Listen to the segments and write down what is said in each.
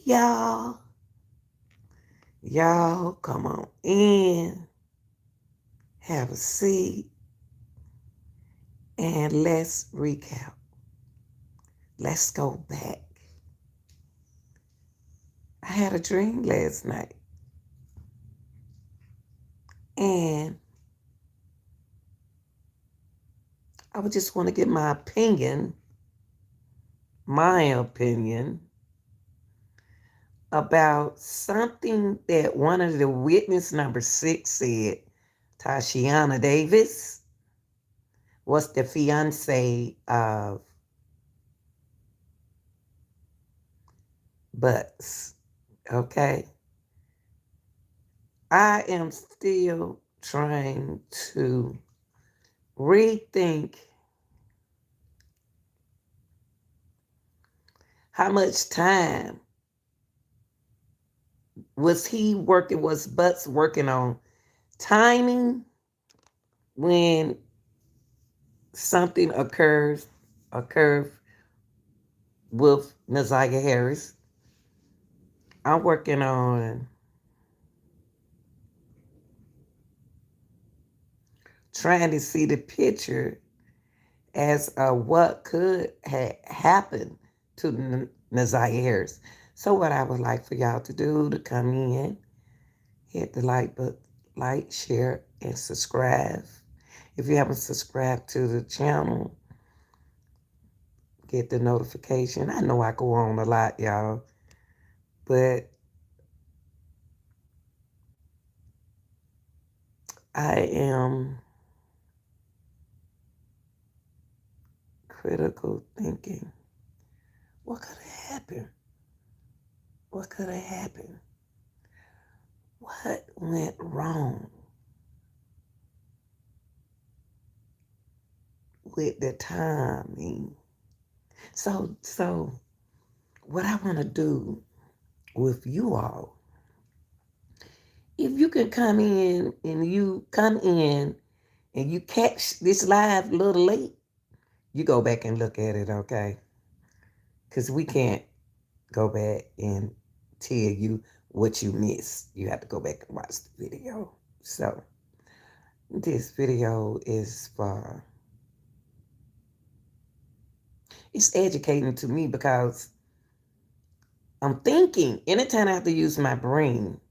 Y'all, y'all, come on in, have a seat, and let's recap. Let's go back. I had a dream last night, and I would just want to get my opinion about something that one of the witness number 6 said. Tashiana Davis was the fiance of Butts. Okay. I am still trying to rethink how much time was Butts working on timing when something occurred with Naziah Harris. I'm working on trying to see the picture as what could have happened to Naziah Harris. So what I would like for y'all to do to come in, hit the like, share, and subscribe. If you haven't subscribed to the channel, get the notification. I know I go on a lot, y'all, but I am critical thinking. What could have happened? What could have happened? What went wrong with the timing? So what I want to do with you all, if you can come in and you catch this live a little late, you go back and look at it, okay? Because we can't go back and tell you what you missed. You have to go back and watch the video. So this video is it's educating to me because I'm thinking. Anytime I have to use my brain,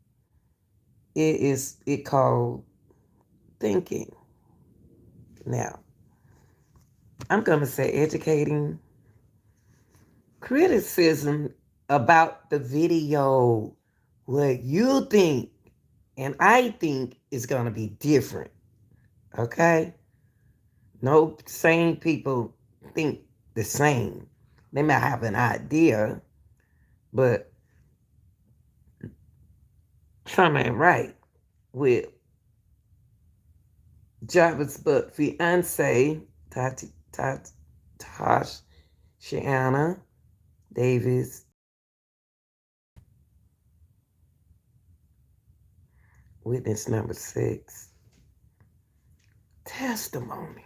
it called thinking. Now, I'm gonna say educating criticism about the video. What you think and I think is gonna be different. Okay? No same people think the same. They might have an idea, but something ain't right with Jarvis but fiance Tosh Shiana Davis, witness number 6. Testimony.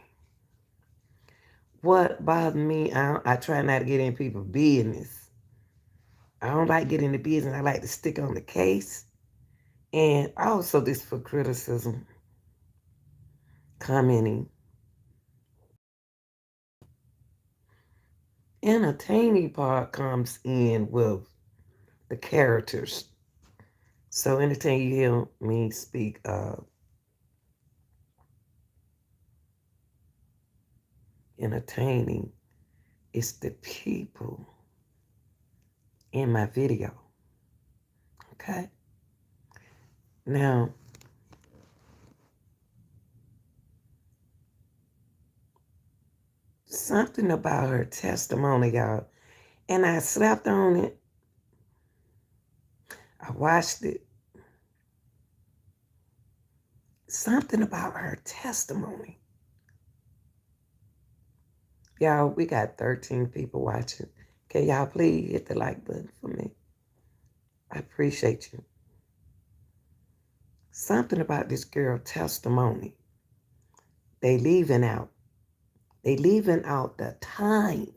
What bothered me, I try not to get in people's business. I don't like getting in the business. I like to stick on the case. And also this for criticism, commenting. Entertaining part comes in with the characters. So anytime you hear me speak of entertaining, it's the people in my video. Okay? Now, something about her testimony, y'all, and I slept on it. I watched it. Something about her testimony. Y'all, we got 13 people watching. Can y'all please hit the like button for me? I appreciate you. Something about this girl testimony. They leaving out. They leaving out the time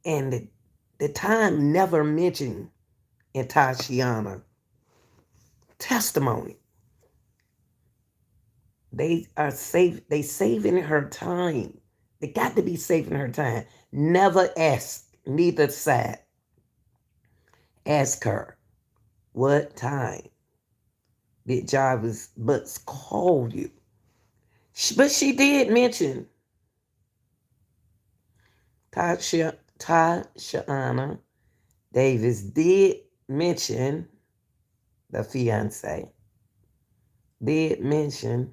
and the The time never mentioned in Tashiana testimony. They are safe. They saving her time. They got to be saving her time. Never ask neither side. Ask her what time did Jarvis Butts call you. But she did mention Tashiana Davis did mention the fiance. Did mention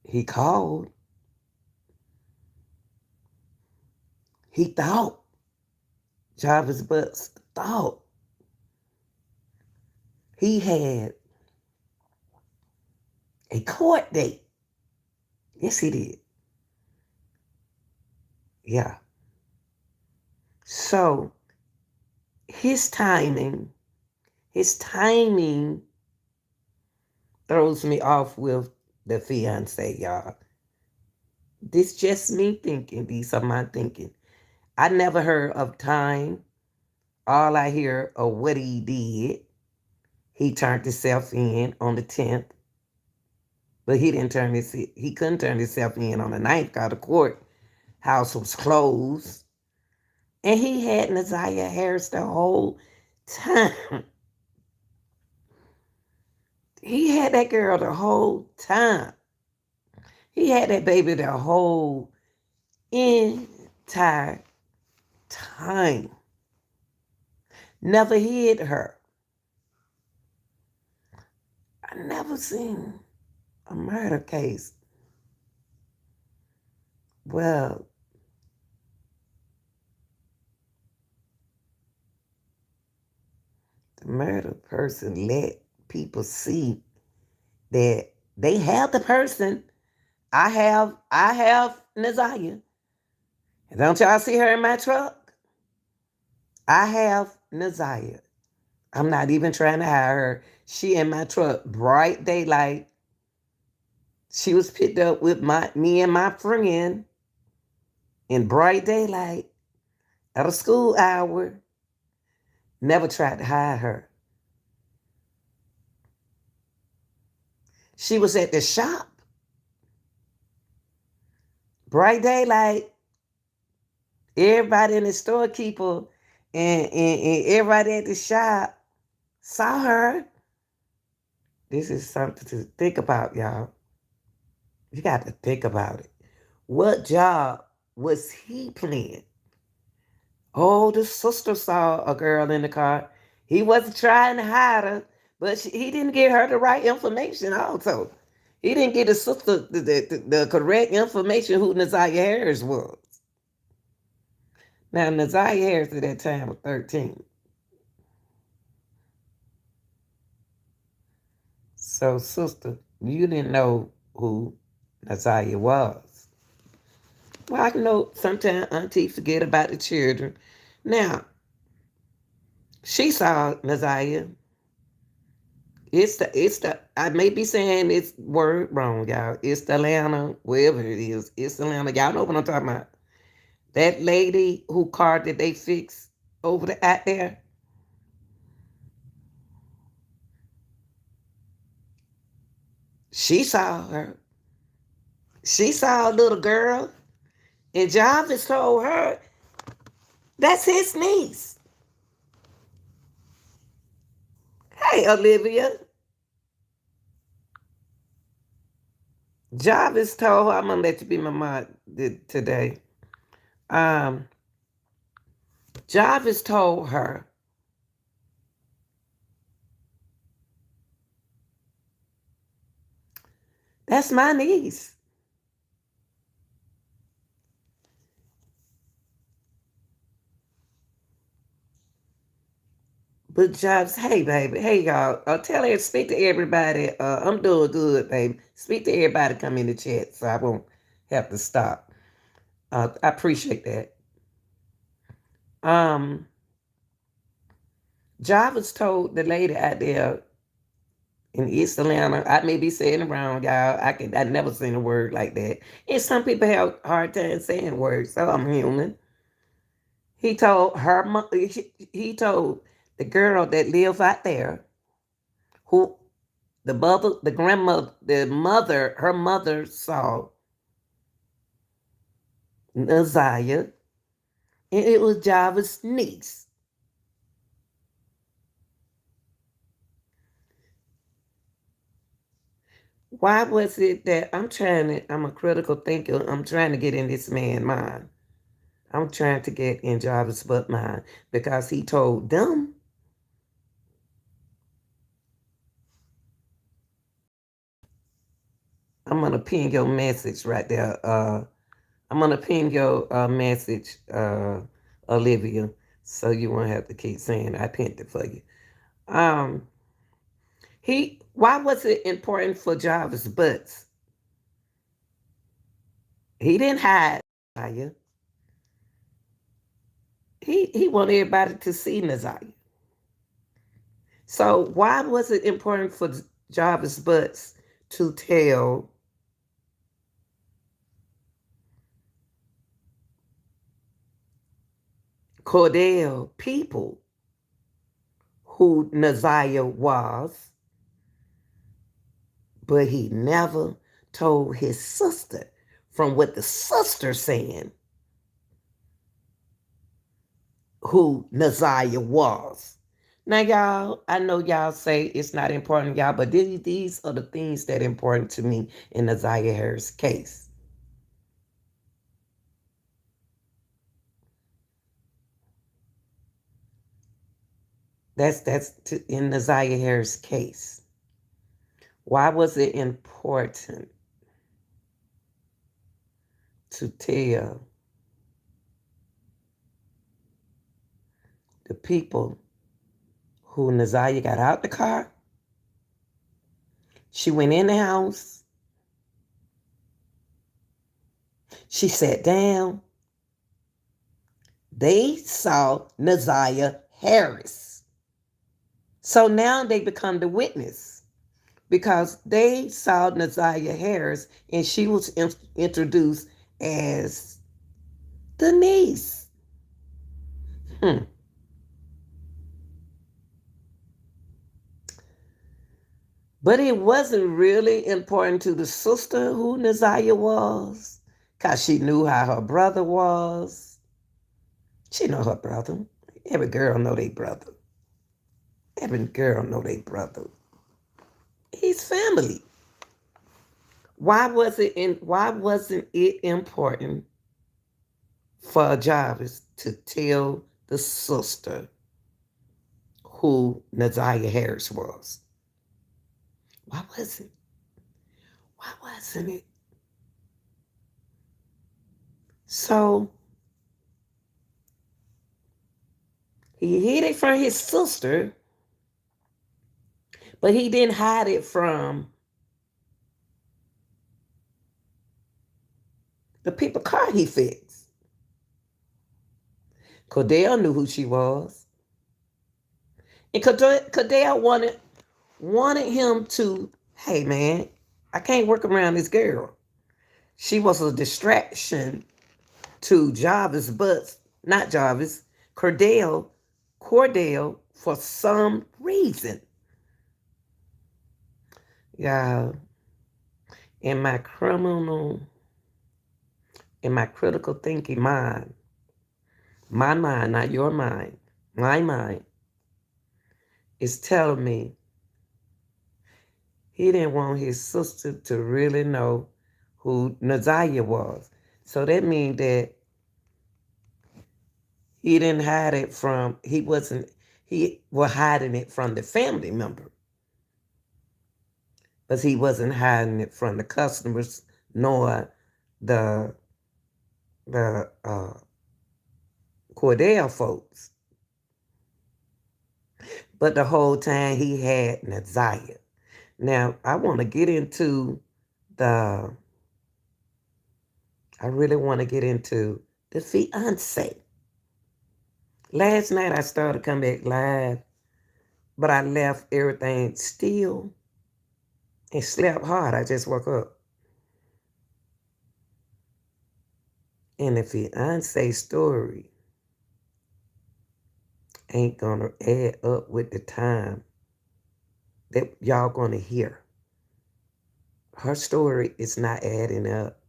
he called. He thought Jarvis Butts thought he had a court date. Yes, he did. Yeah. So his timing, his timing throws me off with the fiance, y'all. This just me thinking. These are my thinking. I never heard of time. All I hear of what he did, he turned himself in on the 10th, but he couldn't turn himself in on the 9th because the courthouse was closed. And he had Naziah Harris the whole time. He had that girl the whole time. He had that baby the whole entire time. Never hid her. I never seen a murder case. Well, the murder person let people see that they have the person. I have Naziah. Don't y'all see her in my truck? I have Naziah. I'm not even trying to hire her. She in my truck, bright daylight. She was picked up with me and my friend in bright daylight at a school hour. Never tried to hide her. She was at the shop. Bright daylight. Everybody in the storekeeper and everybody at the shop saw her. This is something to think about, y'all. You got to think about it. What job was he playing? Oh, the sister saw a girl in the car. He wasn't trying to hide her, but he didn't give her the right information also. He didn't give the sister the correct information who Naziah Harris was. Now, Naziah Harris at that time was 13. So, sister, you didn't know who Naziah was. Well, I know sometimes auntie forget about the children. Now, she saw Naziah. It's the I may be saying this word wrong, y'all. It's the Atlanta, wherever it is. It's Atlanta. Y'all know what I'm talking about. That lady who car that they fixed out there. She saw her. She saw a little girl, and Jarvis told her that's his niece. Hey, Olivia. Jarvis told her, I'm gonna let you be my mom today. Um, Jarvis told her, that's my niece. But Jarvis, hey baby, hey y'all, tell her, speak to everybody. I'm doing good, baby. Speak to everybody, come in the chat, so I won't have to stop. I appreciate that. Um, Jarvis told the lady out there In East Atlanta, I may be saying it wrong, y'all. I never seen a word like that. And some people have a hard time saying words, so I'm human. He told he told the girl that live out there, who the mother, the grandmother, the mother, her mother saw Naziah, and it was Java's niece. Why was it that I'm a critical thinker. I'm trying to get in this man's mind. I'm trying to get in Jarvis' butt mind because he told them, I'm gonna ping your message right there. I'm gonna ping your message, Olivia, so you won't have to keep saying I pinned it for you. Um, why was it important for Jarvis' butts? He didn't hide Nasiah. He wanted everybody to see Naziah. So why was it important for Jarvis Butts to tell Cordell people who Naziah was, but he never told his sister from what the sister saying who Naziah was. Now, y'all, I know y'all say it's not important, y'all, but these are the things that are important to me in Naziah Harris' case. In Naziah Harris' case. Why was it important to tell the people who Naziah got out the car? She went in the house. She sat down. They saw Naziah Harris. So now they become the witness because they saw Naziah Harris and she was introduced as the niece. Hmm. But it wasn't really important to the sister who Naziah was because she knew how her brother was. She know her brother. Every girl know their brother. Every girl know their brother. He's family. Why wasn't it important for Jarvis to tell the sister who Naziah Harris was? Why wasn't? Why wasn't it? So he hid it from his sister, but he didn't hide it from the people car he fixed. Cordell knew who she was. And Cordell wanted him to, hey man, I can't work around this girl. She was a distraction to Jarvis, but not Jarvis, Cordell, for some reason. Yeah, in my criminal, in my critical thinking mind, my mind, not your mind, my mind is telling me he didn't want his sister to really know who Naziah was. So that means that he didn't hide it from, he was hiding it from the family member, but he wasn't hiding it from the customers nor the the Cordell folks. But the whole time he had Naziah. Now I want to get into the. I really want to get into the fiance. Last night I started to come back live, but I left everything still. and slept hard. I just woke up. And the fiance story ain't gonna add up with the time that y'all gonna hear. Her story is not adding up.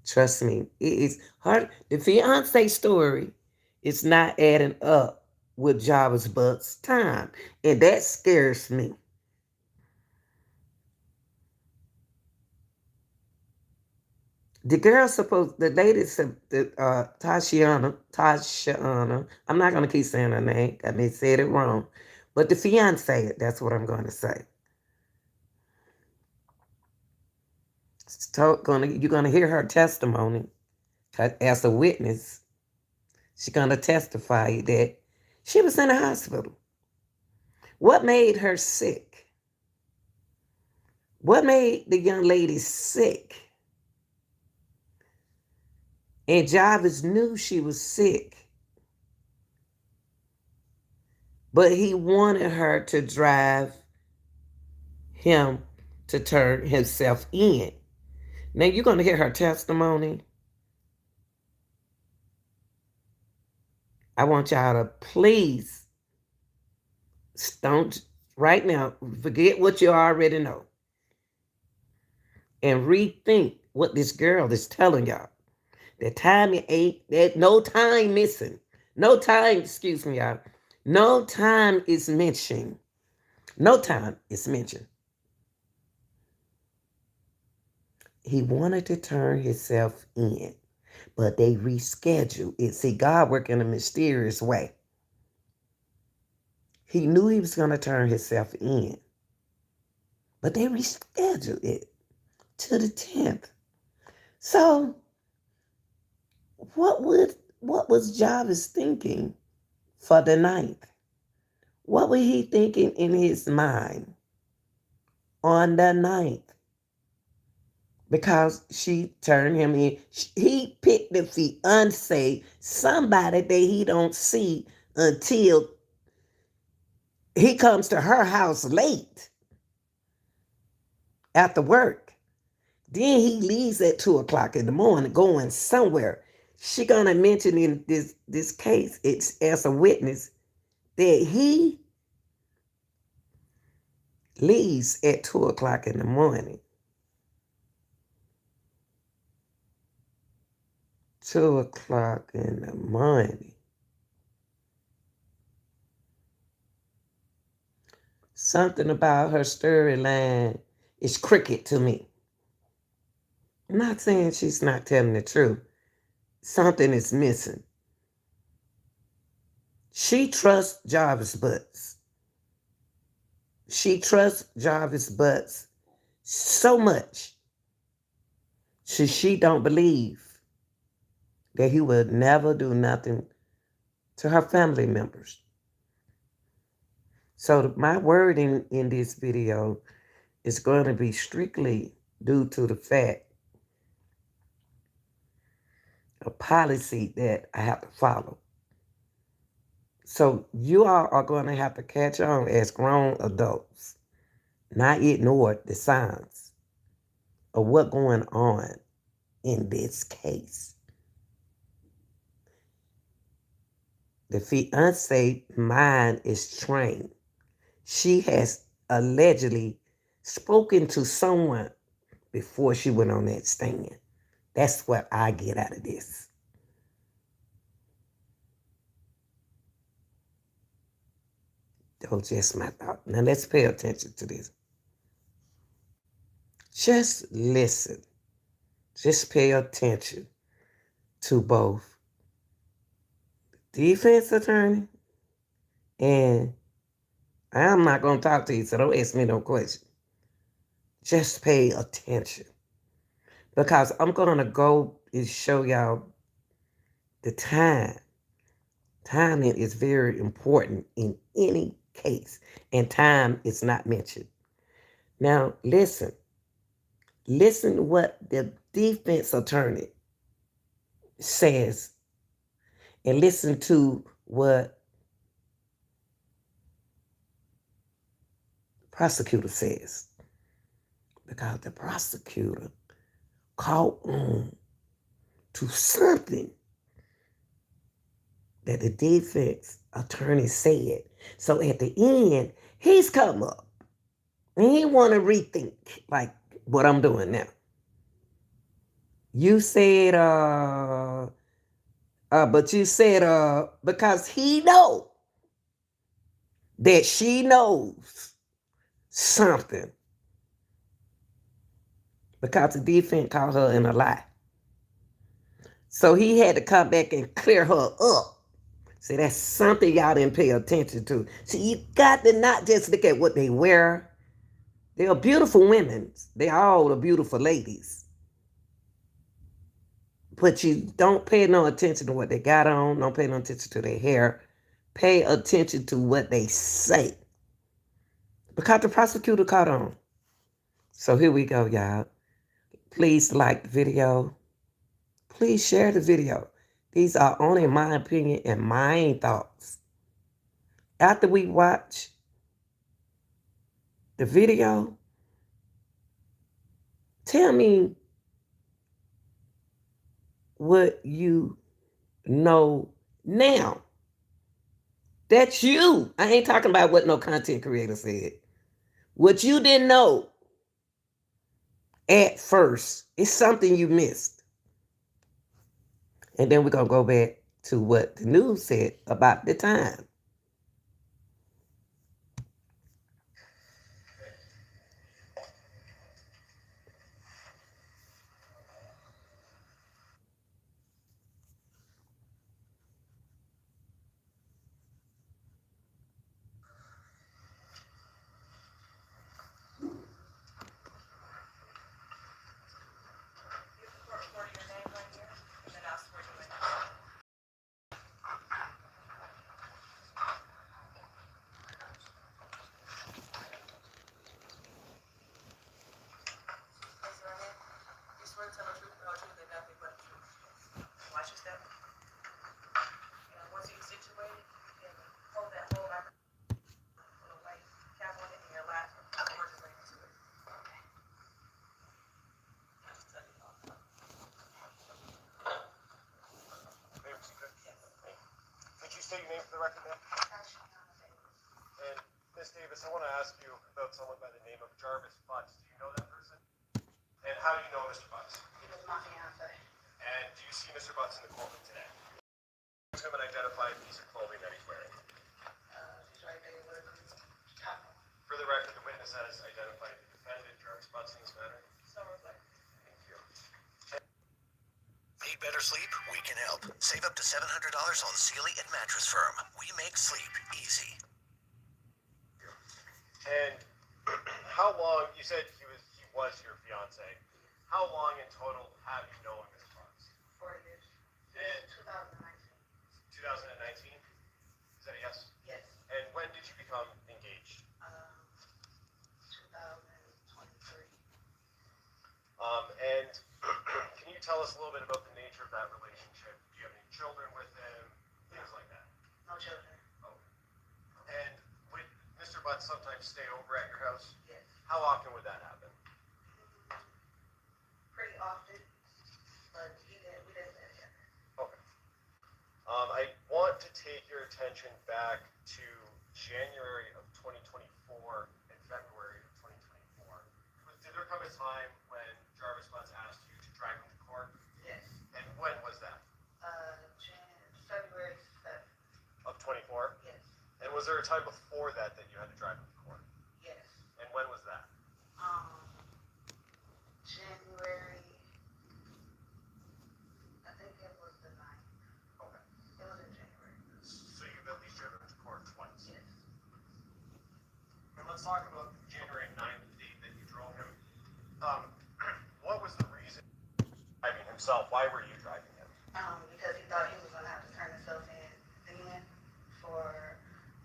Trust me. It is her the fiance story is not adding up with Java's Buck's time. And that scares me. The lady, Tashiana, I'm not going to keep saying her name. I may say it wrong. But the fiance, that's what I'm going to say. You're going to hear her testimony as a witness. She's going to testify that she was in a hospital. What made her sick? What made the young lady sick? And Jarvis knew she was sick, but he wanted her to drive him to turn himself in. Now you're going to hear her testimony. I want y'all to please don't right now forget what you already know and rethink what this girl is telling y'all. The time you ain't that no time missing. No time, excuse me, y'all. No time is mentioned. No time is mentioned. He wanted to turn himself in, but they rescheduled it. See, God worked in a mysterious way. He knew he was going to turn himself in, but they rescheduled it to the 10th. So, what was Jarvis thinking for the 9th? What was he thinking in his mind on the 9th? Because she turned him in. He picked the fiance, somebody that he don't see until he comes to her house late after work. Then he leaves at 2 o'clock in the morning going somewhere. She gonna mention in this case, it's as a witness, that he leaves at 2 o'clock in the morning. 2 o'clock in the morning. Something about her storyline is cricket to me. I'm not saying she's not telling the truth. Something is missing. She trusts Jarvis Butts. She trusts Jarvis Butts so much. She don't believe that he would never do nothing to her family members. So my wording in this video is going to be strictly due to the fact of policy that I have to follow. So you all are going to have to catch on as grown adults, not ignore the signs of what's going on in this case. The fiance mind is trained. She has allegedly spoken to someone before she went on that stand. That's what I get out of this. That was just my thought. Now let's pay attention to this. Just listen. Just pay attention to both defense attorney and I'm not going to talk to you, so don't ask me no question. Just pay attention. Because I'm going to go and show y'all the time. Timing is very important in any case, and time is not mentioned. Now, listen. Listen to what the defense attorney says, and listen to what the prosecutor says. because the prosecutor caught on to something that the defense attorney said. So at the end, he's come up and he want to rethink like what I'm doing now. You said, but you said, because he know that she knows something because the defense caught her in a lie. So he had to come back and clear her up. See, that's something y'all didn't pay attention to. See, you got to not just look at what they wear. They are beautiful women. They all are beautiful ladies. But you don't pay no attention to what they got on. Don't pay no attention to their hair. Pay attention to what they say. Because the prosecutor caught on. So here we go, y'all. Please like the video. Please share the video. These are only my opinion and my thoughts. After we watch the video, tell me what you know now. That's you. I ain't talking about what no content creator said. What you didn't know at first is something you missed. And then we're going to go back to what the news said about the time. Could you state your name for the record, ma'am? And Miss Davis, I want to ask you about someone by the name of Jarvis Butts. Do you know that person? And how do you know Mr. Butts? He was my fiance. And do you see Mr. Butts in the courtroom today? Who's him an identified piece of clothing that he's wearing? He's right there with him. Top. For the record, the witness has identified the defendant, Jarvis Butts, in this matter. So reflect. Thank you. Need better sleep? We can help. Save up to $700 on Sealy and Mattress Firm. We make sleep easy. And how long, you said he was your fiance. How long in total have you known Mr. Butts? 4 years. And 2019. 2019? Is that a yes? Yes. And when did you become engaged? 2023. And can you tell us a little bit about the nature of that relationship? Do you have any children with him? Things like that. No children. Oh. And would Mr. Butts sometimes stay over at your house? Yes. How often would that happen? Pretty often, but we didn't live together. Okay. I want to take your attention back to January of 2024 and February of 2024. Did there come a time when Jarvis Butts asked you to drive him to court? Yes. And when was that? February 7th. Of 24? Yes. And was there a time before that that you had to drive him to court? Yes. And when was that? January, I think it was the 9th. Okay. It was in January. So you've at least driven him to court twice? Yes. And let's talk about January 9th, the date that you drove him. What was the reason driving himself? Why were you driving him? Because he thought he was going to have to turn himself in then for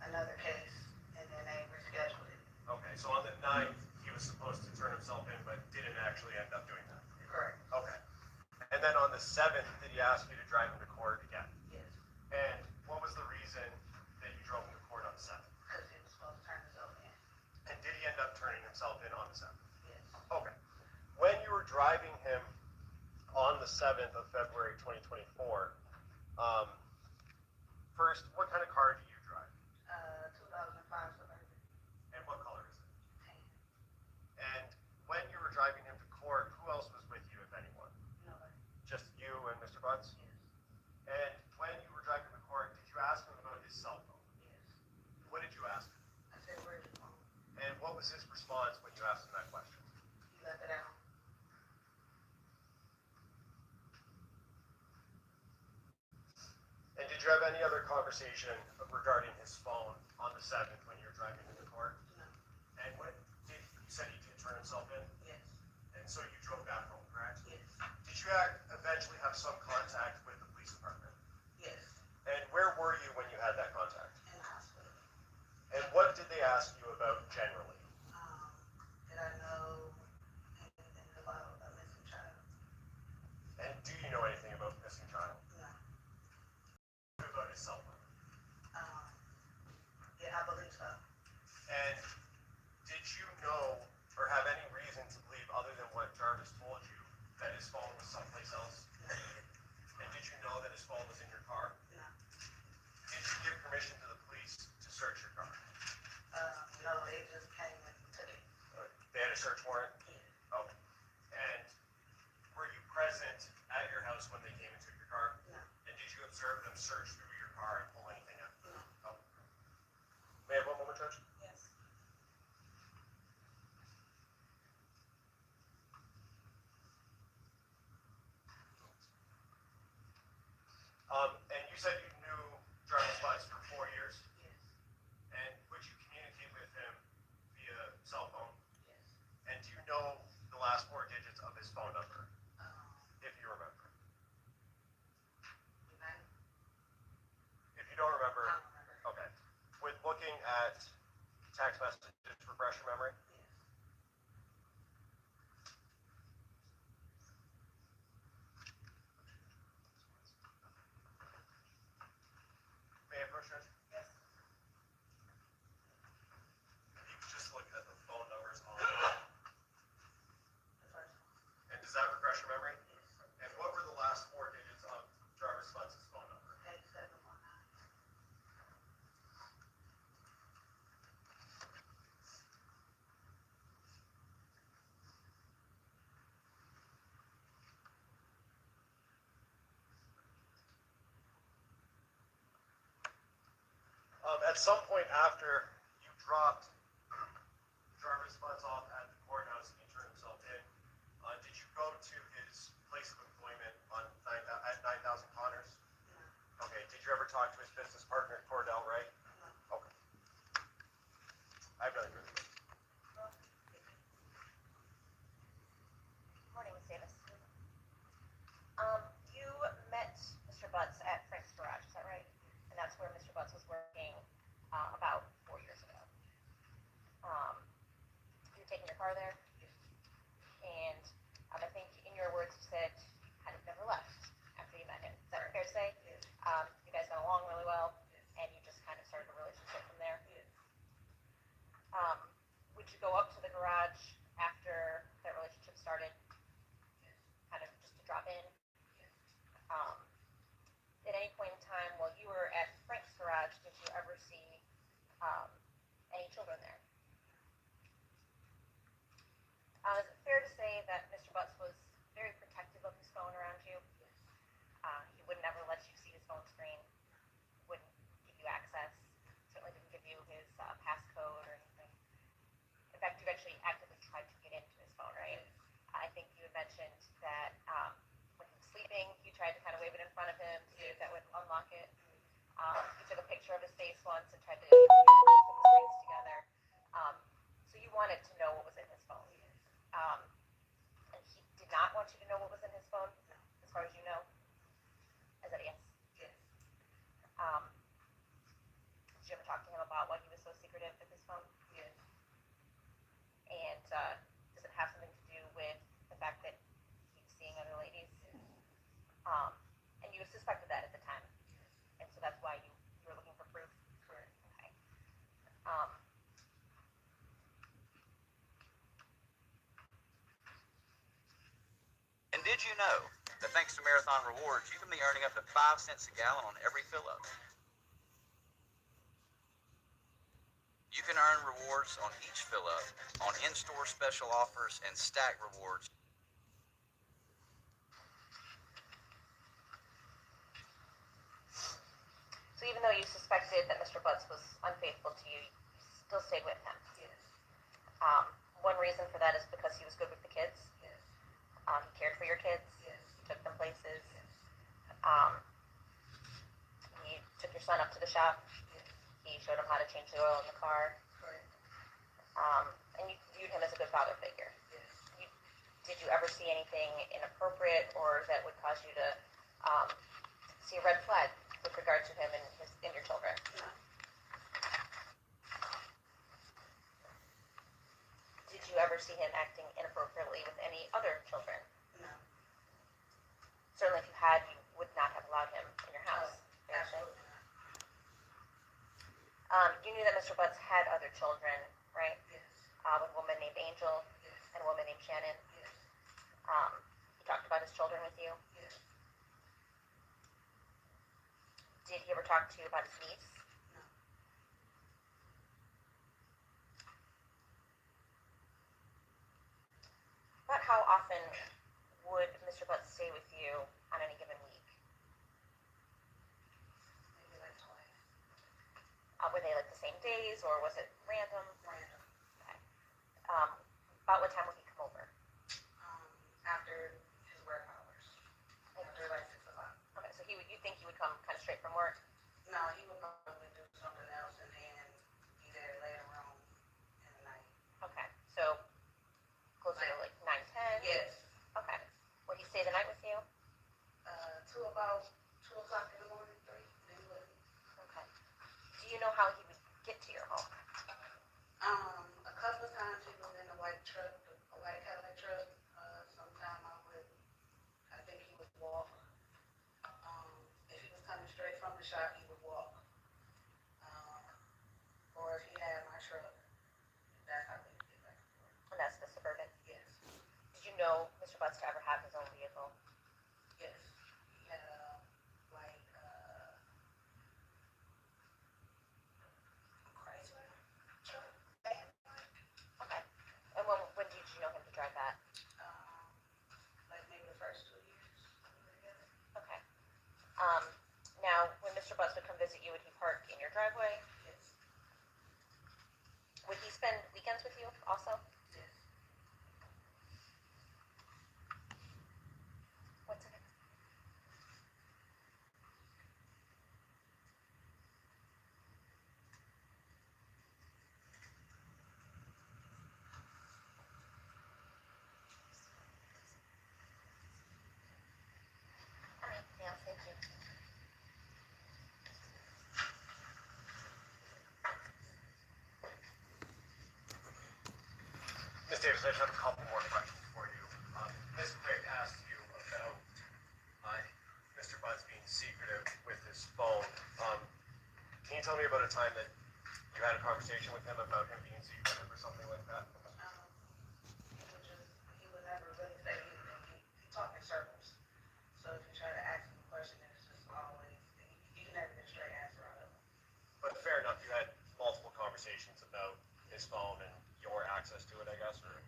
another case, and then they rescheduled it. Okay, so on the 9th, he was supposed to turn himself in, but didn't actually end up doing that. Correct. Okay. And then on the 7th, did he ask you to drive him to court again? Yes. And what was the reason that you drove him to court on the 7th? Because he was supposed to turn himself in. And did he end up turning himself in on the 7th? Yes. Okay. when you were driving him on the 7th of February 2024, um, first, what kind of car do you drive? 2005 Suburban. And what color is it? Tan. And when you were driving him to court, who else was with you, if anyone? Nobody. Just you and Mr. Butts? Yes. And when you were driving him to court, did you ask him about his cell phone? Yes. What did you ask him? I said, where's your phone? And what was his response when you asked him that question? He left it out. And did you have any other conversation regarding his phone on the 7th when you were driving him to court? No. And what did you said he did turn himself in? Yes. And so you drove back home, correct? Yes. Did you eventually have some contact with the police department? Yes. And where were you when you had that contact? In the hospital. And what did they ask you about generally? Did I know anything about a missing child? And do you know anything about the missing child? No. About his cell phone? Yeah, I believe so. And did you know or have any reason to believe, other than what Jarvis told you, that his phone was someplace else? No. And did you know that his phone was in your car? No. Did you give permission to the police to search your car? No, they just came and took it. They had a search warrant? Yeah. Okay. And were you present at your house when they came and took your car? No. And did you observe them search through your car and pull anything out? No. Oh. May I have one moment, Judge? Yes. And you said you knew Jarvis Butts for 4 years? Yes. And would you communicate with him via cell phone? Yes. And do you know the last 4 digits of his phone number, if you remember? United? If you don't remember, I don't remember. okay. With looking at text messages, refresh your memory? Yes. May I approach, Judge? Yes. If you could just look at the phone numbers on The first one. and does that refresh your memory? Yes. And what were the last 4 digits of Jarvis Butts' phone number? 8719. At some point after you dropped Jarvis Butts off at the courthouse and he turned himself in, did you go to his place of employment at 9000 Connors? No. Okay. Did you ever talk to his business partner, Cordell Ray? No. Okay. I have nothing further. Morning, Ms. Davis. You met Mr. Butts at Frank's Garage, is that right? And that's where Mr. Butts was working about 4 years ago. You were taking your car there, and I think in your words you said you kind of never left after you met him. Is that fair to say? Yes. You guys got along really well, and you just kind of started a relationship from there. Yes. Would you go up to the garage after that relationship started, Yes. kind of just to drop in? Yes. At any point in time while you were at Frank's Garage, did you ever see any children there? Is it fair to say that Mr. Butts was very protective of his phone around you? Yes. He would never let you see his phone screen, wouldn't give you access, certainly didn't give you his passcode or anything. In fact, you eventually actively tried to get into his phone, right? I think you had mentioned that when he was sleeping, you tried to kind of wave it in front of him to see if that would unlock it. You took a picture of his face once and tried to put the screens together. So you wanted to know what was in his phone. And he did not want you to know what was in his phone, as far as you know? Is that a yes? Yes. Did you ever talk to him about why he was so secretive with his phone? Yes. And does it have something to do with the fact that he was seeing other ladies? Yes. And you suspected that at the time, Yes. and so that's why you were looking for proof? Correct. Okay. Did you know that thanks to Marathon Rewards, you can be earning up to 5 cents a gallon on every fill up? You can earn rewards on each fill up, on in-store special offers, and stack rewards. So even though you suspected that Mr. Butts was unfaithful to you, you still stayed with him. Yes. One reason for that is because he was good with the kids. Yes. He cared for your kids. Yes. He took them places. Yes. He took your son up to the shop. Yes. He showed him how to change the oil in the car. Correct. And you viewed him as a good father figure. Yes. Did you ever see anything inappropriate or that would cause you to see a red flag with regard to him and your children? No. Did you ever see him acting inappropriately with any other children? No. Certainly, if you had, you would not have allowed him in your house. Oh, absolutely not. You knew that Mr. Butts had other children, right? Yes. A woman named Angel Yes. and a woman named Shannon. Yes. He talked about his children with you. Yes. Did he ever talk to you about his niece? No. About how often would Mr. Butts stay with you on any given week? Maybe like twice. Were they like the same days or was it random? Random. Okay. About what time would he come over? After his work hours. After like 6 o'clock. Okay, so you think he would come kind of straight from work? No, he would probably do something else and then be there later on in the night. Okay, so closer to like 9, 10? Yes. Okay. Would he stay the night with you? To about 2 o'clock in the morning, 3, then he would. Okay. Do you know how he would get to your home? A couple of times he was in a white truck, a white Cadillac truck. Sometime I think he would walk. If he was coming straight from the shop, he would walk. Or if he had my truck, that's how we would get back and forth. And that's the Suburban. Yes. Did you know Mr. Butts to ever have his own vehicle? Yes. He had a white Chrysler truck. Okay. And when did you know him to drive that? Like maybe the first 2 years we were together. Okay. Now, when Mr. Butts would come visit you, would he park in your driveway? Yes. Would he spend weekends with you also? Yes. What's in it? All right, yeah, thank you. Ms. Davis, I just have a couple more questions for you. Ms. Quick asked you about Mr. Butts being secretive with his phone. Can you tell me about a time that you had a conversation with him about him being secretive or something like that? He would never really say anything. He talked in circles. So if you try to ask him a question, it's just always, you can never get a straight answer out of him. But fair enough, you had multiple conversations about his phone and your access to it, I guess, or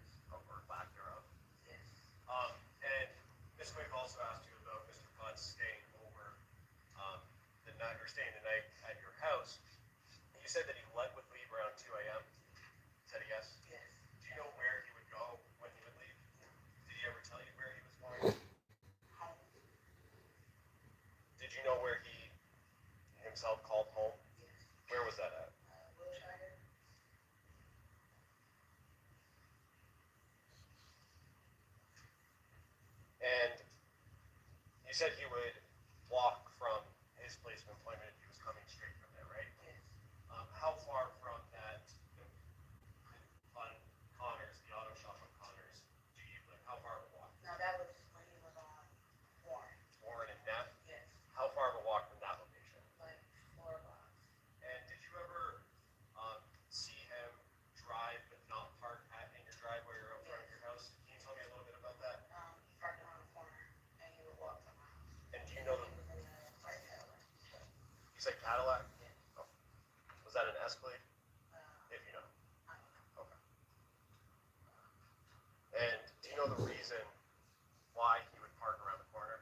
lack thereof. Yes. And Ms. Quick also asked you about Mr. Butts staying over the night or staying the night at your house. You said that he would leave around 2 a.m. Said a yes. Yes. Do you know where he would go when he would leave? Did he ever tell you where he was going? Home. Did you know where he himself called home? Yes. Where was that at? Wilshire. And you said he would walk from his place of employment if he was coming straight from there, right? Yes. How far from that on Connors, the auto shop on Connors, do you live? How far of a walk? No, that was when he was on Warren. Warren and Neff? Yes. How far of a walk from that location? Like 4 blocks. And did you ever see him drive but not park in your driveway or out front of your house? Can you tell me a little bit about that? He parked around the corner. say Cadillac? Yes. Oh. Was that an Escalade? Uh, If you know. I don't know. Okay. And do you know the reason why he would park around the corner?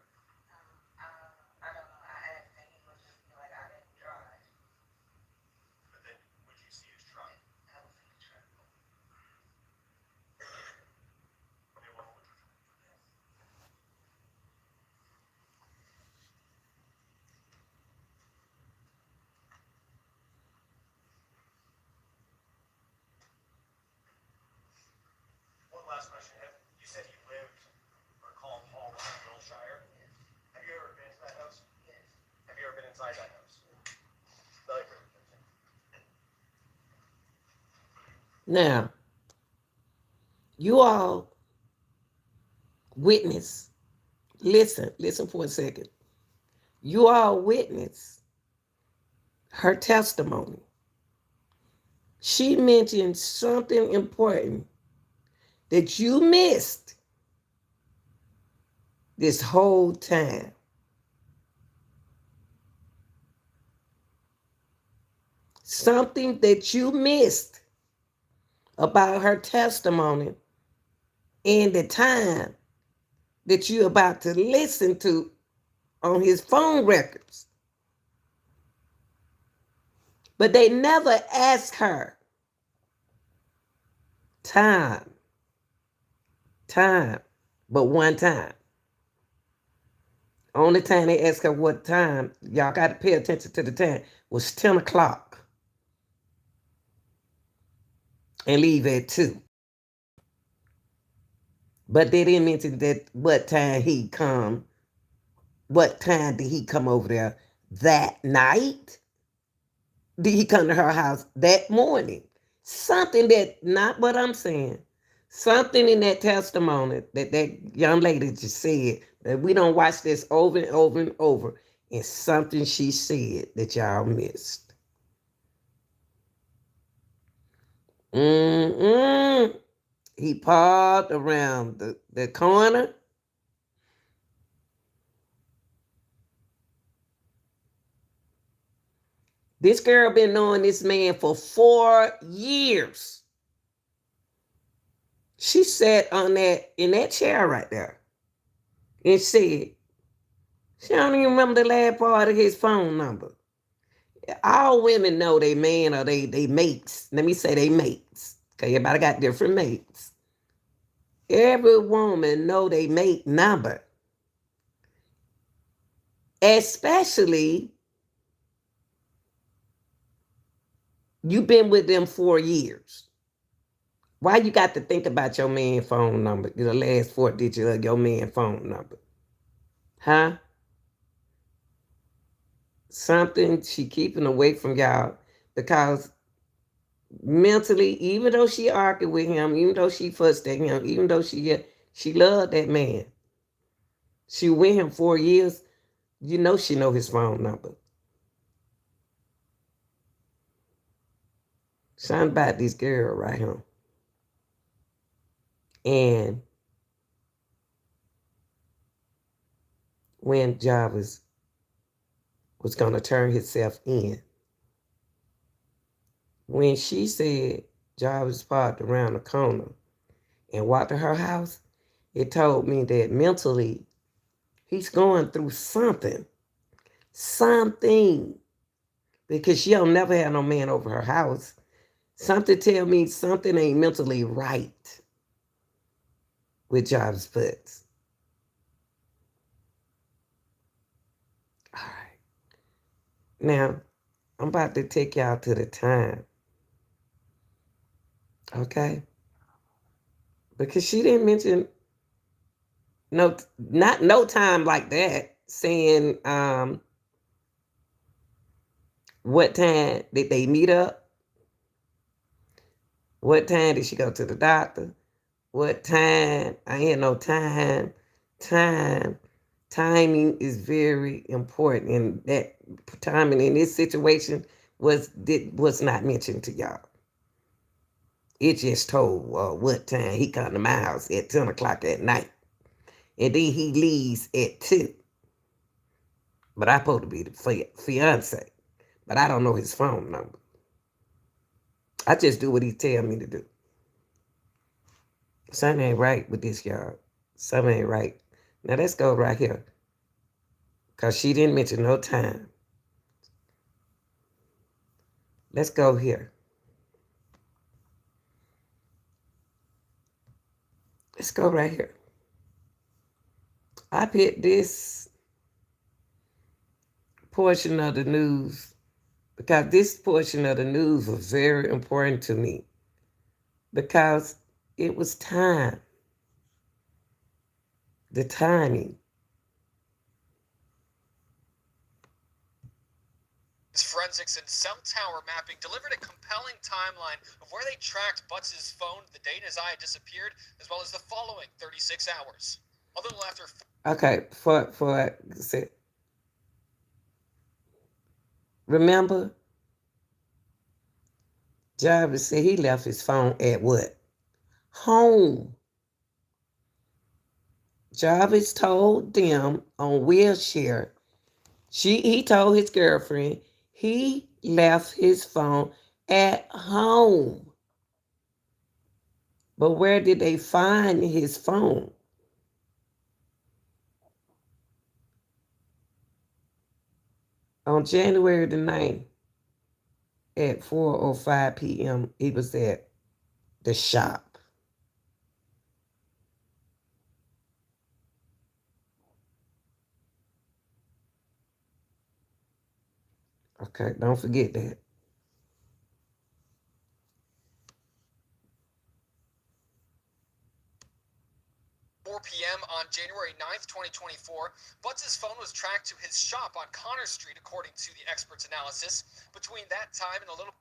I don't know. I asked and he was just like, I didn't drive. But then would you see his truck? I was in the truck. Okay, one moment. Yes. One last question. You said you lived or called home in Wilshire. Yes. Have you ever been to that house? Yes. Have you ever been inside that house? No, you've never been. Now, you all witness, listen for a second. You all witness her testimony. She mentioned something important that you missed this whole time. Something that you missed about her testimony in the time that you're about to listen to on his phone records. But they never asked her time, but one time. Only time they asked her what time, y'all got to pay attention to the time, was 10 o'clock and leave at 2. But they didn't mention that what time what time did he come over there that night? Did he come to her house that morning? Something that, not what I'm saying, something in that testimony that young lady just said, that we don't watch this over and over and over, and something she said that y'all missed. He parked around the corner. This girl been knowing this man for 4 years. She sat in that chair right there and said, she don't even remember the last part of his phone number. All women know they man or they mates. Let me say they mates. Okay, everybody got different mates. Every woman know they mate number. Especially you been with them 4 years. Why you got to think about your man phone number, the last 4 digits of your man phone number? Huh? Something she keeping away from y'all because mentally, even though she argued with him, even though she fussed at him, even though she loved that man, she with him 4 years. You know she know his phone number. Something about this girl right here. And when Jarvis was gonna turn himself in, when she said Jarvis parked around the corner and walked to her house, it told me that mentally he's going through something. Because she'll never have no man over her house. Something tell me something ain't mentally right with Jarvis Putz. All right. Now, I'm about to take y'all to the time. Okay? Because she didn't mention not no time like that, saying what time did they meet up? What time did she go to the doctor? What time? I ain't no time. Timing is very important, and that timing in this situation was not mentioned to y'all. It just told what time he come to my house at 10 o'clock at night, and then he leaves at 2. But I supposed to be the fiance. but I don't know his phone number. I just do what he tell me to do. Something ain't right with this, y'all. Something ain't right. Now let's go right here. Because she didn't mention no time. Let's go here. Let's go right here. I picked this portion of the news because this portion of the news was very important to me because it was time, the timing. Forensics and cell tower mapping delivered a compelling timeline of where they tracked Butts' phone the day Neziah disappeared, as well as the following 36 hours. A little after. Okay, remember, Jarvis said he left his phone at what? Home. Jarvis told them on wheelchair. He told his girlfriend he left his phone at home. But where did they find his phone? On January the 9th at 4:05 p.m., he was at the shop. Okay, don't forget that. 4 p.m. on January 9th, 2024, Butts' phone was tracked to his shop on Connor Street, according to the expert's analysis. Between that time and a little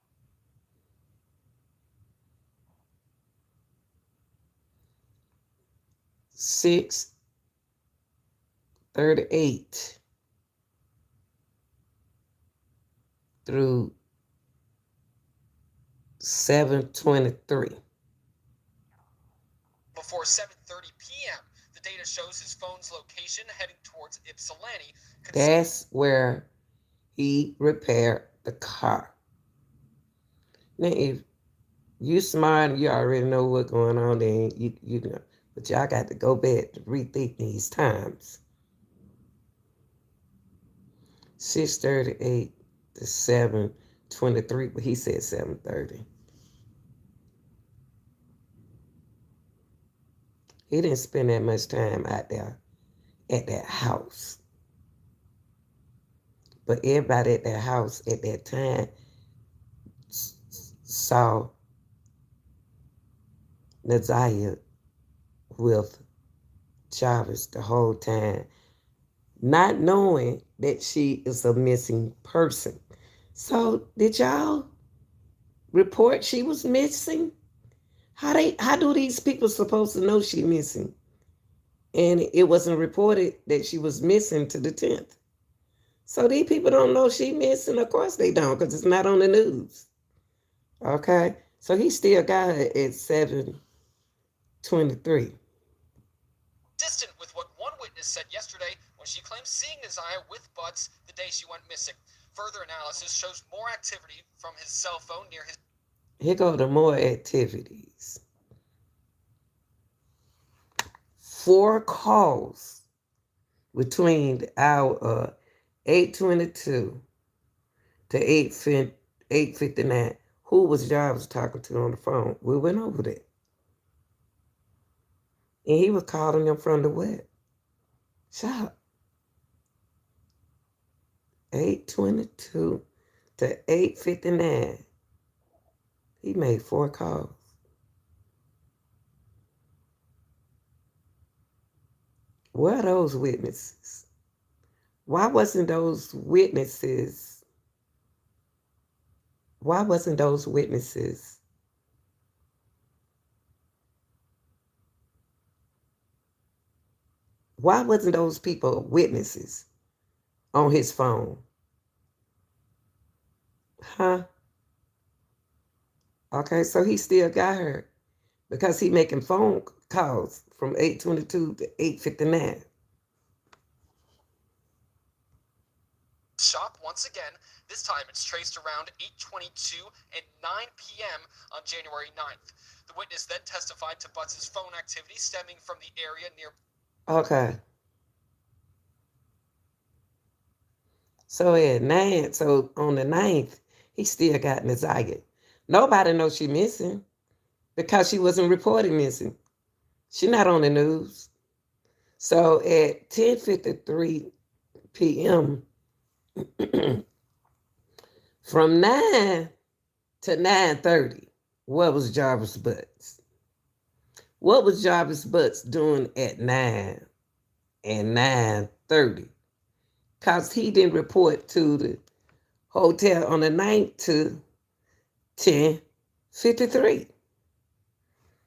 6:38 through 7:23. before 7:30 p.m., the data shows his phone's location heading towards Ypsilanti. That's where he repaired the car. Now, if you smart, you already know what's going on. Then you know, but y'all got to go back to rethink these times. 6:38 to 7:23, but he said 7:30. He didn't spend that much time out there at that house. But everybody at that house at that time saw Neziah with Jarvis the whole time, not knowing that she is a missing person. So did y'all report she was missing? How do these people supposed to know she missing? And it wasn't reported that she was missing to the 10th. So these people don't know she missing. Of course they don't, because it's not on the news. Okay? So he still got her at 7:23. Consistent with what one witness said yesterday when she claimed seeing Neziah with Butts the day she went missing. Further analysis shows more activity from his cell phone near his. Here go the more activities. 4 calls between the hour of 8:22 to 8:59. Who was Jarvis talking to on the phone? We went over that. And he was calling them from the web shop. 8:22 to 8:59. He made 4 calls. Where are those witnesses? Why wasn't those witnesses? Why wasn't those witnesses? Why wasn't those people witnesses on his phone? Huh? Okay, so he still got her because he making phone calls from 8:22 to 8:59. shop once again. This time it's traced around 8:22 and 9 p.m. on January 9th. The witness then testified to Butts' phone activity stemming from the area near. Okay. So at 9, so on the 9th, he still got Nazaria. Nobody knows she missing because she wasn't reported missing. She not on the news. So at 10:53 p.m., from 9 to 9:30, what was Jarvis Butts? What was Jarvis Butts doing at 9 and 9:30? Because he didn't report to the hotel on the 9th to 10:53.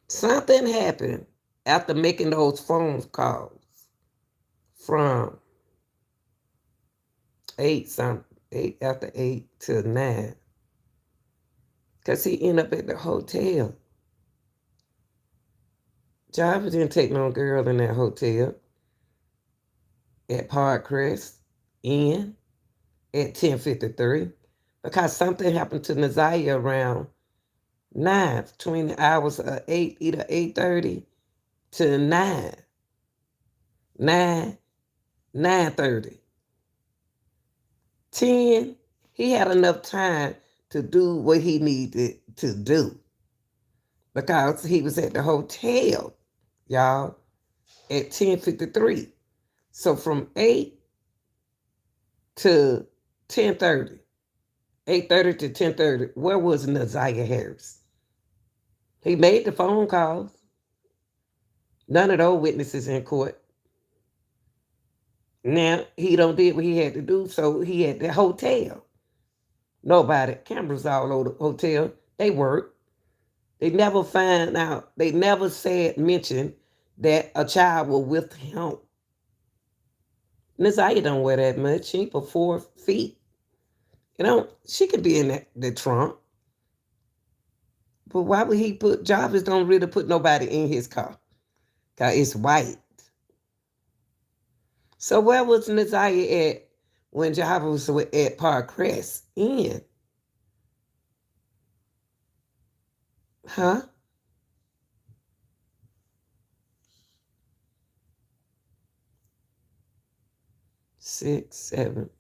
Something happened after making those phone calls from 8 after 8 to 9. Because he ended up at the hotel. Jarvis didn't take no girl in that hotel at Parkcrest Inn at 10:53 because something happened to Nazaria around 9, between the hours of 8, either 8:30 to 9, 9, 9:30. 10, he had enough time to do what he needed to do because he was at the hotel, y'all, at 10:53. So from 8 to 10:30, 8:30 to 10:30, where was Nazaria Harris? He made the phone calls. None of those witnesses in court. Now he don't did what he had to do, so he at the hotel. Nobody, cameras all over the hotel. They work. They never find out. They never mentioned that a child was with him. Nazaria don't wear that much. She ain't but 4 feet. She could be in the trunk. But why would he put, Jarvis don't really put nobody in his car? Because it's white. So where was Nazaria at when Jarvis was at Parkcrest Inn? Huh? 6, 7.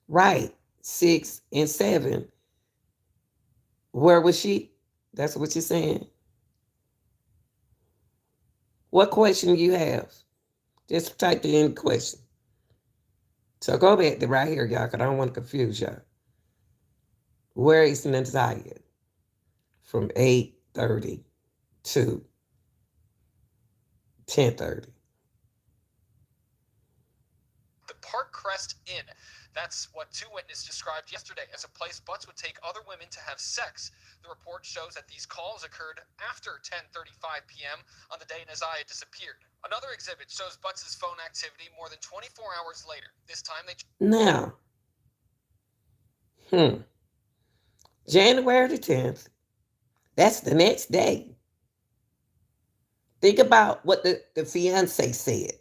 Right. 6 and 7. Where was she? That's what you're saying. What question you have? Just type the in question. So go back to right here, y'all, because I don't want to confuse y'all. Where is Nazaria? From 8:30 to 10:30. The Parkcrest Inn. That's what two witnesses described yesterday as a place Butts would take other women to have sex. The report shows that these calls occurred after 10:35 p.m. on the day Nazaria disappeared. Another exhibit shows Butts' phone activity more than 24 hours later. This time they. Now, January the 10th, that's the next day. Think about what the fiance said.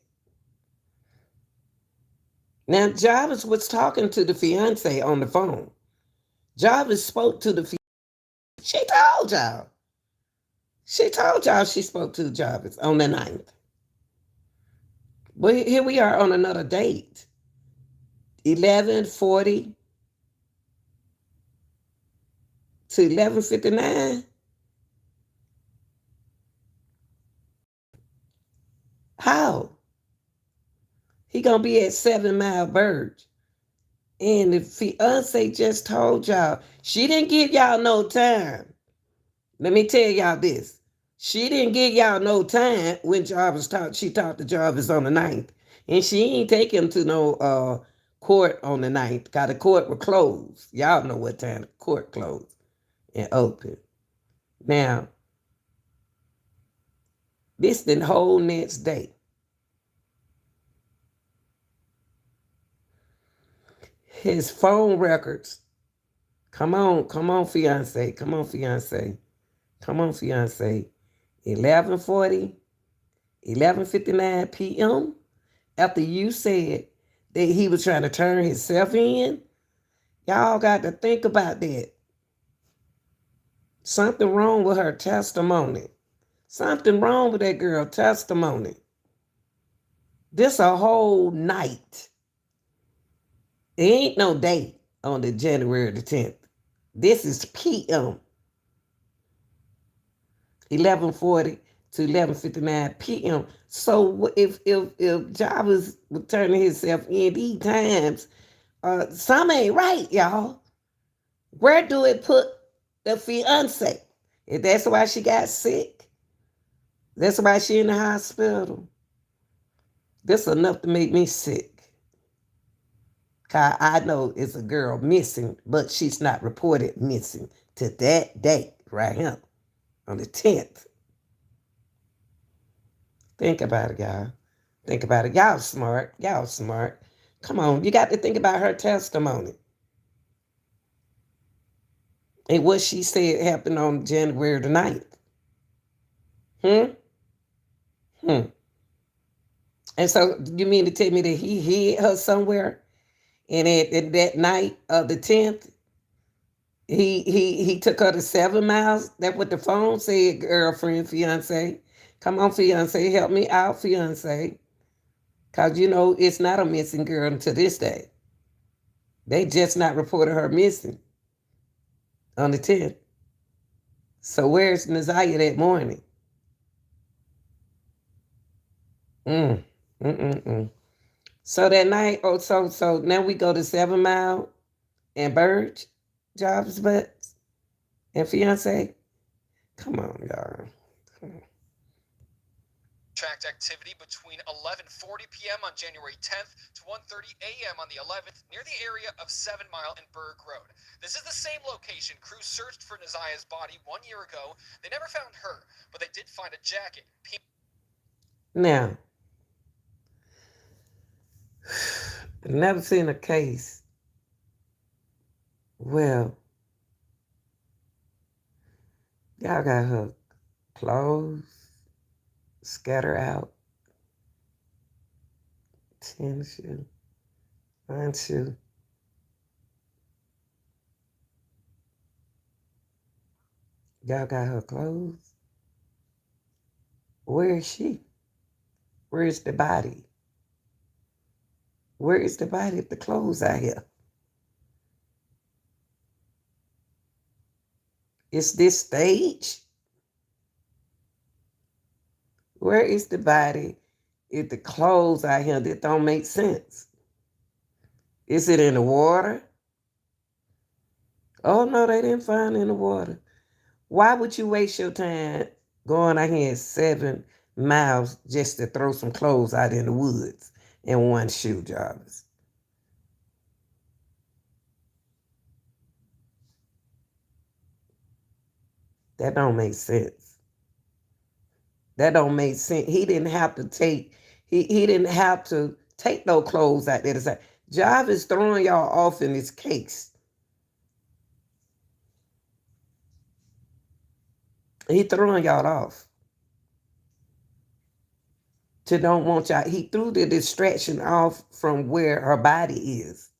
Now, Jarvis was talking to the fiance on the phone. Jarvis spoke to the fiance. She told y'all. She told y'all she spoke to Jarvis on the 9th. But here we are on another date. 11:40 to 11:59. How? He gonna be at 7 Mile Verge. And the fiance just told y'all, she didn't give y'all no time. Let me tell y'all this. She didn't give y'all no time when she talked to Jarvis on the 9th. And she ain't take him to no court on the 9th. Because the court was closed. Y'all know what time the court closed and open. Now, this the whole next day. His phone records. Come on, fiance. Come on, fiance. Come on, fiance. 11:40, 11:59 p.m. After you said that he was trying to turn himself in. Y'all got to think about that. Something wrong with her testimony. Something wrong with that girl testimony. This a whole night. It ain't no date on the January the 10th. This is PM. 11:40 to 11:59 p.m. So if Jarvis was turning himself in these times, some ain't right, y'all. Where do it put the fiance? If that's why she got sick, that's why she in the hospital. This enough to make me sick. Cause I know it's a girl missing, but she's not reported missing to that date right here on the 10th. Think about it, y'all. Think about it. Y'all smart. Y'all smart. Come on, you got to think about her testimony. And what she said happened on January the 9th. Hmm? Hmm. And so you mean to tell me that he hid her somewhere? And at that night of the 10th, he took her to 7 miles. That's what the phone said, girlfriend, fiance. Come on, fiance, help me out, fiance. Cause you know it's not a missing girl until this day. They just not reported her missing on the 10th. So where's Naziah that morning? Mm, mm. So that night, so now we go to 7 Mile and Burge, Jobs Butts, and fiance. Come on, y'all. Tracked activity between 11:40 p.m. on January 10th to 1:30 a.m. on the 11th near the area of 7 Mile and Berg Road. This is the same location crews searched for Naziah's body 1 year ago. They never found her, but they did find a jacket. Now, I've never seen a case. Well, y'all got her clothes scattered out, tennis shoe, one shoe. Y'all got her clothes. Where is she? Where is the body? Where is the body if the clothes out here? Is this stage? Where is the body if the clothes out here that don't make sense? Is it in the water? Oh no, they didn't find it in the water. Why would you waste your time going out here 7 miles just to throw some clothes out in the woods in one shoe, Jarvis? That don't make sense. That don't make sense. He didn't have to take he didn't have to take no clothes out there to say Jarvis throwing y'all off in his case. He throwing y'all off. To don't want y'all. He threw the distraction off from where her body is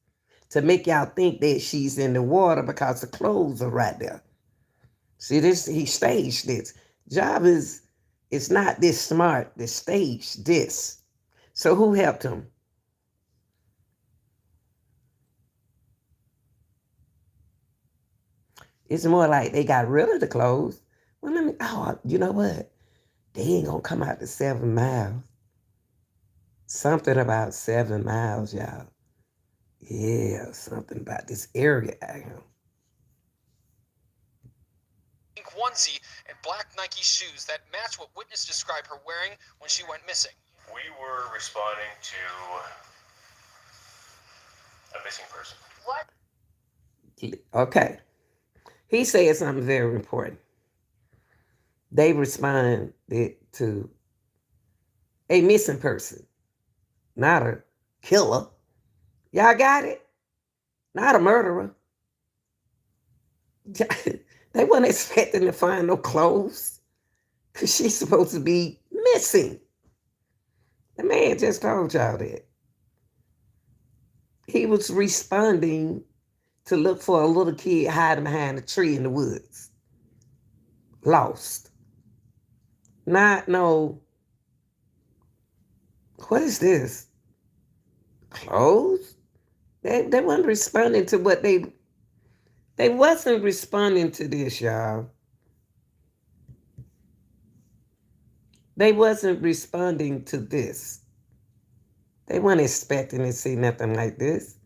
to make y'all think that she's in the water because the clothes are right there. See this? He staged this. Job is not this smart. They staged this. So who helped him? It's more like they got rid of the clothes. Well, let me. Oh, you know what? They ain't gonna come out to 7 miles. Something about 7 miles, y'all. Yeah, something about this area out here. Pink onesie and black Nike shoes that match what witnesses describe her wearing when she went missing. We were responding to a missing person. What? Okay. He said something very important. They responded to a missing person, not a killer. Y'all got it? Not a murderer. They weren't expecting to find no clothes because she's supposed to be missing. The man just told y'all that. He was responding to look for a little kid hiding behind a tree in the woods, lost. Not no, what is this? Clothes? They weren't responding to what they wasn't responding to this, y'all. They wasn't responding to this. They weren't expecting to see nothing like this.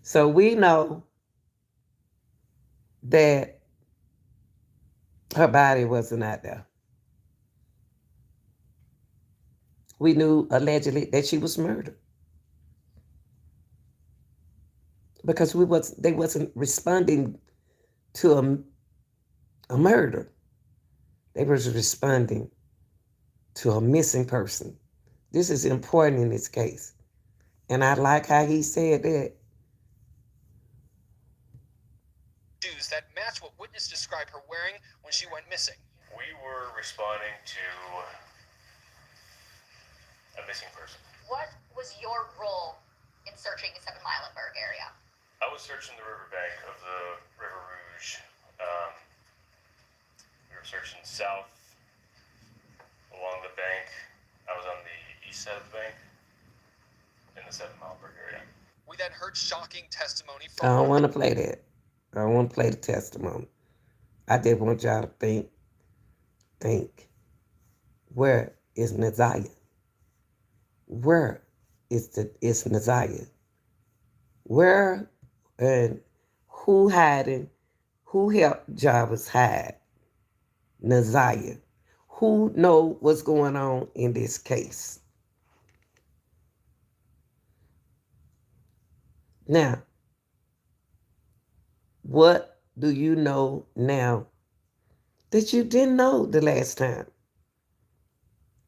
So we know that her body wasn't out there. We knew allegedly that she was murdered because they wasn't responding to a murder. They was responding to a missing person. This is important in this case. And I like how he said that. Shoes that match what witness described her wearing when she went missing. We were responding to a missing person. What was your role in searching the 7 Mile and Berg area? I was searching the riverbank of the River Rouge. We were searching south along the bank. I was on the east side of the bank in the 7 Mile Berg area. We then heard shocking testimony I from don't want to play that. I don't want to play the testimony. I just want y'all to think. Where is Naziah? Where is Naziah? Where and who hiding? Who helped Jarvis hide? Naziah. Who know what's going on in this case? Now, what do you know now that you didn't know the last time?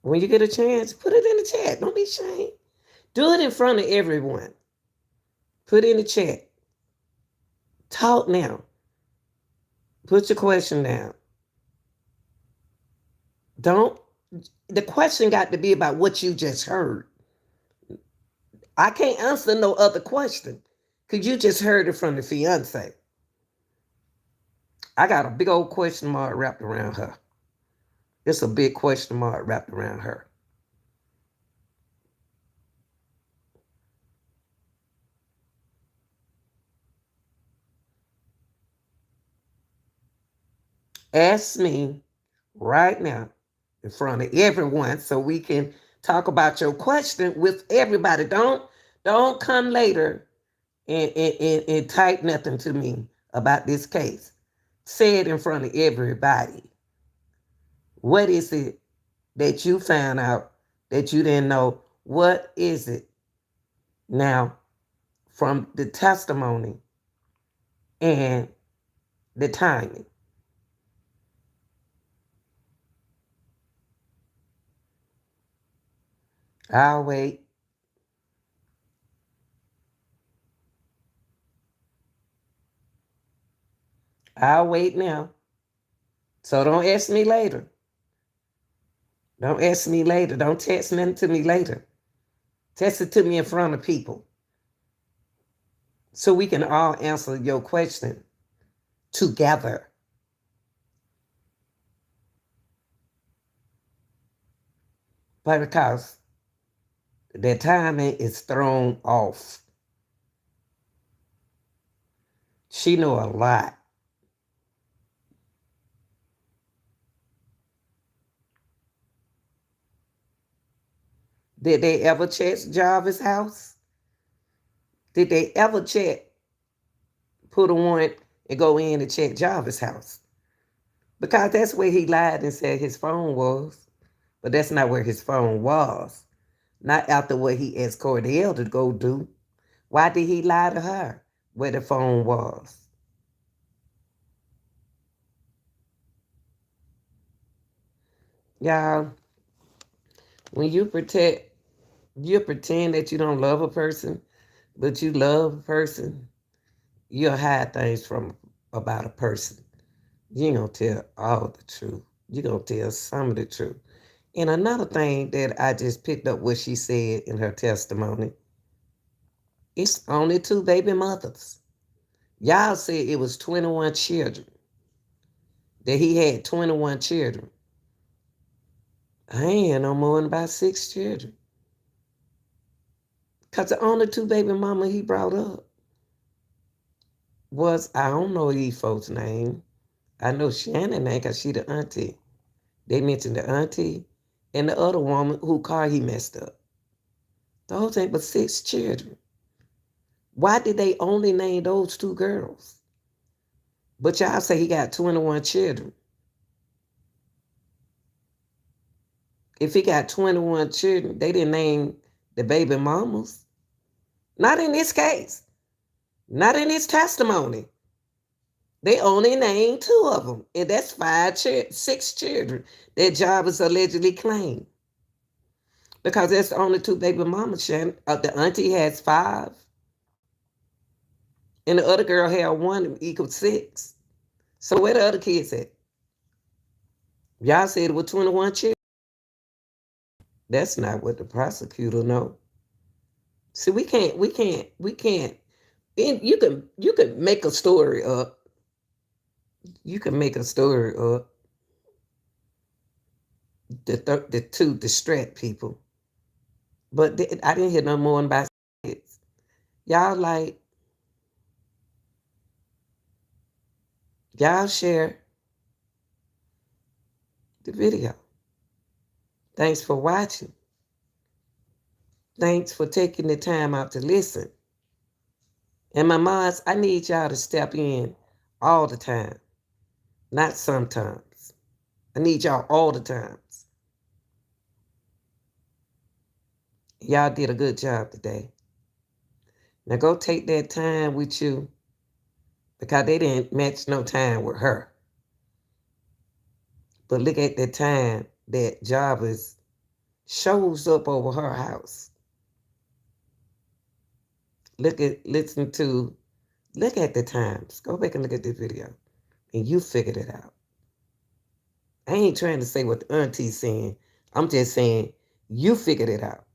When you get a chance, put it in the chat. Don't be ashamed. Do it in front of everyone. Put it in the chat. Talk now. Put your question down. The question got to be about what you just heard. I can't answer no other question because you just heard it from the fiance. I got a big old question mark wrapped around her. It's a big question mark wrapped around her. Ask me right now in front of everyone so we can talk about your question with everybody. Don't come later and type nothing to me about this case. Say it in front of everybody. What is it that you found out that you didn't know? What is it? Now, from the testimony and the timing. I'll wait. I'll wait now. So don't ask me later. Don't ask me later. Don't text nothing to me later. Text it to me in front of people. So we can all answer your question together. But because the timing is thrown off. She know a lot. Did they ever check Jarvis' house? Did they ever check, put a warrant and go in and check Jarvis' house? Because that's where he lied and said his phone was. But that's not where his phone was. Not after what he asked Cordell to go do. Why did he lie to her where the phone was? Y'all, when you pretend that you don't love a person, but you love a person, you'll hide things from about a person. You ain't gonna tell all the truth. You're gonna tell some of the truth. And another thing that I just picked up what she said in her testimony, It's only two baby mothers. Y'all said it was 21 children, that he had 21 children. I ain't had no more than about 6 children. Because the only two baby mama he brought up was, I don't know these folks' name. I know Shannon name because she the auntie. They mentioned the auntie and the other woman who car he messed up. The whole thing but 6 children. Why did they only name those two girls? But y'all say he got 21 children. If he got 21 children, they didn't name the baby mamas. Not in this case. Not in his testimony. They only named two of them, and that's 6 children that job is allegedly claimed. Because that's the only two baby mamas, Shannon. The auntie has 5, and the other girl had 1 equal 6. So where the other kids at? Y'all said it was 21 children. That's not what the prosecutor know. See, we can't. And you can make a story up. You can make a story up to distract people. But I didn't hear no more about kids. Y'all like, y'all share the video. Thanks for watching. Thanks for taking the time out to listen. And my moms, I need y'all to step in all the time, not sometimes. I need y'all all the times. Y'all did a good job today. Now go take that time with you, because they didn't match no time with her. But look at the time that Jarvis shows up over her house. Look at the times. Go back and look at this video, and you figured it out. I ain't trying to say what the auntie's saying. I'm just saying you figured it out.